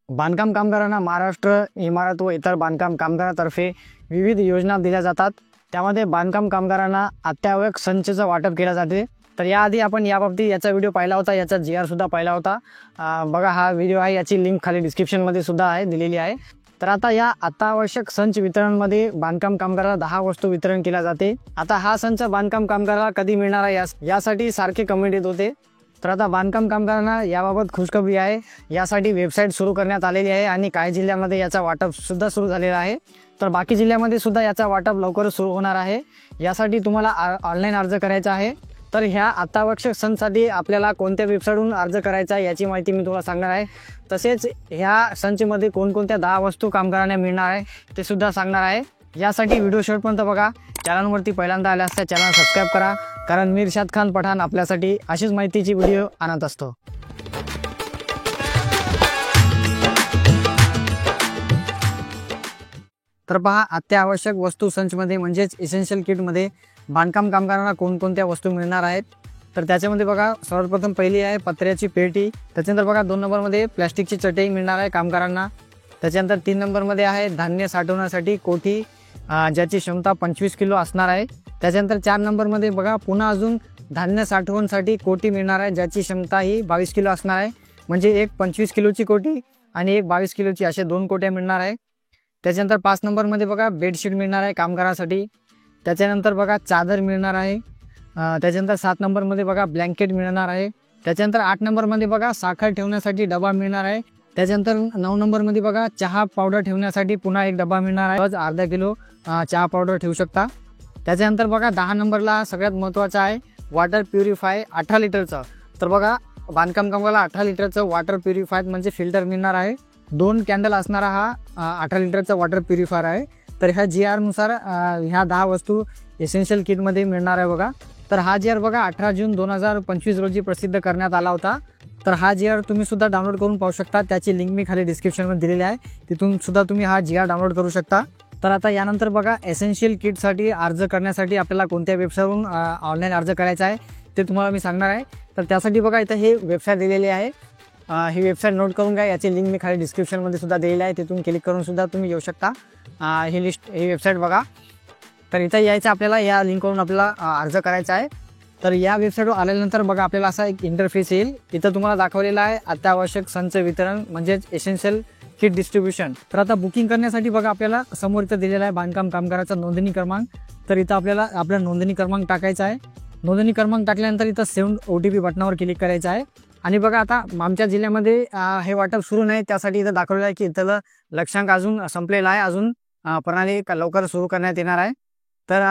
बांधकाम कामगारांना महाराष्ट्र इमारत व इतर बांधकाम कामगारांतर्फे विविध योजना दिल्या जातात। त्यामध्ये बांधकाम कामगारांना अत्यावश्यक संचचं वाटप केले जाते। तर याआधी आपण याबाबतीत याचा व्हिडिओ पाहिला होता, याचा GR सुद्धा पाहिला होता। बघा हा व्हिडिओ आहे, याची लिंक खाली डिस्क्रिप्शनमध्ये सुद्धा आहे दिलेली आहे। तर आता या अत्यावश्यक संच वितरणमध्ये बांधकाम कामगाराला 10 वस्तू वितरण केल्या जाते। आता हा संच बांधकाम कामगाराला कधी मिळणार आहे यासाठी सारखे कमेंट येत होते। तर आता बांधकाम कामगारांना याबाबत खुशखबरी आहे। यासाठी वेबसाईट सुरू करण्यात आलेली आहे आणि काही जिल्ह्यांमध्ये याचा वाटप सुद्धा सुरू झालेला आहे। तर बाकी जिल्ह्यामध्ये सुद्धा याचा वाटप लवकरच सुरू होणार आहे। यासाठी तुम्हाला ऑनलाईन अर्ज करायचा आहे। तर ह्या अत्यावश्यक संचसाठी आपल्याला कोणत्या वेबसाईटवरून अर्ज करायचा आहे याची माहिती मी तुम्हाला सांगणार आहे। तसेच ह्या संचमध्ये कोणकोणत्या 10 वस्तू कामगारांना मिळणार आहे ते सुद्धा सांगणार आहे। यासाठी व्हिडिओ शेवटपर्यंत बघा। चॅनलवरती पहिल्यांदा आले असता चॅनल सबस्क्राईब करा, कारण मी इर्शाद खान पठाण आपल्यासाठी अशीच माहितीची व्हिडिओ आणत असतो। तर पहा, अत्यावश्यक वस्तू संचमध्ये म्हणजेच इसेन्शियल किटमध्ये बांधकाम कामगारांना कोणकोणत्या वस्तू मिळणार आहेत। तर त्याच्यामध्ये बघा, सर्वप्रथम पहिली आहे पत्र्याची पेटी। त्याच्यानंतर बघा 2 नंबरमध्ये प्लॅस्टिकची चटई मिळणार आहे कामगारांना। त्याच्यानंतर 3 नंबरमध्ये आहे धान्य साठवण्यासाठी कोठी, ज्याची क्षमता 25 किलो असणार आहे। त्याच्यानंतर 4 नंबरमध्ये बघा पुन्हा अजून धान्य साठवण्यासाठी कोठी मिळणार आहे, ज्याची क्षमता ही 22 किलो असणार आहे। म्हणजे एक 25 किलोची कोठी आणि एक 22 किलोची, असे 2 कोट्या मिळणार आहे। त्याच्यानंतर 5 नंबरमध्ये बघा बेडशीट मिळणार आहे कामगारासाठी। त्याच्यानंतर बघा चादर मिळणार आहे। त्याच्यानंतर 7 नंबरमध्ये बघा ब्लँकेट मिळणार आहे। त्याच्यानंतर 8 नंबरमध्ये बघा साखर ठेवण्यासाठी डबा मिळणार आहे। त्याच्यानंतर 9 नंबरमध्ये बघा चहा पावडर ठेवण्यासाठी पुन्हा एक डबा मिळणार आहे, अर्धा किलो चहा पावडर ठेवू शकता। त्याच्यानंतर बघा 10 नंबरला सगळ्यात महत्त्वाचं आहे वॉटर प्युरिफाय 18 लिटरचं। तर बघा बांधकाम कामगाराला 18 लिटरचं वॉटर प्युरिफाय म्हणजे फिल्टर मिळणार आहे। 2 कॅन्डल असणारा हा 18 लिटरचा वॉटर प्युरिफायर आहे। तर ह्या GR नुसार ह्या 10 वस्तू एसेन्शियल किटमध्ये मिळणार आहे बघा। तर हा GR बघा 18 जून 2025 रोजी प्रसिद्ध करण्यात आला होता। तर हा GR तुम्ही सुद्धा डाउनलोड करून पाहू शकता, त्याची लिंक मी खाली डिस्क्रिप्शनमध्ये दिलेली आहे, तिथून सुद्धा तुम्ही हा GR डाउनलोड करू शकता। तर आता यानंतर बघा एसेन्शियल किटसाठी अर्ज करण्यासाठी आपल्याला कोणत्या वेबसाईटवरून ऑनलाईन अर्ज करायचा आहे ते तुम्हाला मी सांगणार आहे। तर त्यासाठी बघा इथं हे वेबसाईट दिलेली आहे, ही वेबसाईट नोट करून घ्या, याची लिंक मी खाली डिस्क्रिप्शनमध्ये सुद्धा दिलेली आहे, तिथून क्लिक करून सुद्धा तुम्ही येऊ शकता। ही वेबसाईट बघा। तर इथं यायचं आपल्याला, या लिंकवरून आपल्याला अर्ज करायचा आहे। तर या वेबसाईटवर आल्यानंतर बघा आपल्याला असा एक इंटरफेस येईल। इथं तुम्हाला दाखवलेलं आहे अत्यावश्यक संच वितरण म्हणजेच एसेन्शियल किट डिस्ट्रीब्युशन। तर आता बुकिंग करण्यासाठी बघा आपल्याला समोर इथं दिलेला आहे बांधकाम कामगाराचा नोंदणी क्रमांक। तर इथं आपल्याला आपला नोंदणी क्रमांक टाकायचा आहे। नोंदणी क्रमांक टाकल्यानंतर इथं सेव्ह OTP बटनावर क्लिक करायचं आहे। आणि बघा आता आमच्या जिल्ह्यामध्ये हे वाटप सुरू नाही, त्यासाठी इथं दाखवलेलं आहे की इथलं लक्षांक अजून संपलेला आहे, अजून प्रणाली लवकर सुरू करण्यात येणार आहे। तर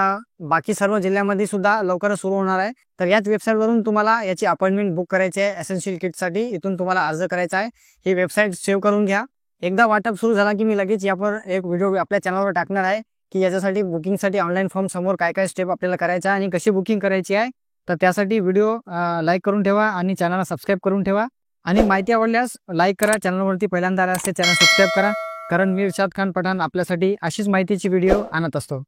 बाकी सर्व जिल्ह्यामध्ये सुद्धा लवकरच सुरू होणार आहे। तर याच वेबसाईटवरून तुम्हाला याची अपॉइंटमेंट बुक करायची आहे एसेन्शियल किटसाठी, इथून तुम्हाला अर्ज करायचा आहे। ही वेबसाईट सेव्ह करून घ्या। एकदा वाटप सुरू झाला की मी लगेच यावर एक व्हिडिओ आपल्या चॅनलवर टाकणार आहे की याच्यासाठी बुकिंगसाठी ऑनलाईन फॉर्म समोर काय काय स्टेप आपल्याला करायचा आहे आणि कशी बुकिंग करायची आहे। तर त्यासाठी व्हिडिओ लाईक करून ठेवा आणि चॅनलला सबस्क्राईब करून ठेवा। आणि माहिती आवडल्यास लाईक करा, चॅनलवरती पहिल्यांदा आले असते चॅनल सबस्क्राईब करा, कारण मी इर्शाद खान पठाण आपल्यासाठी अशीच माहितीची व्हिडिओ आणत असतो।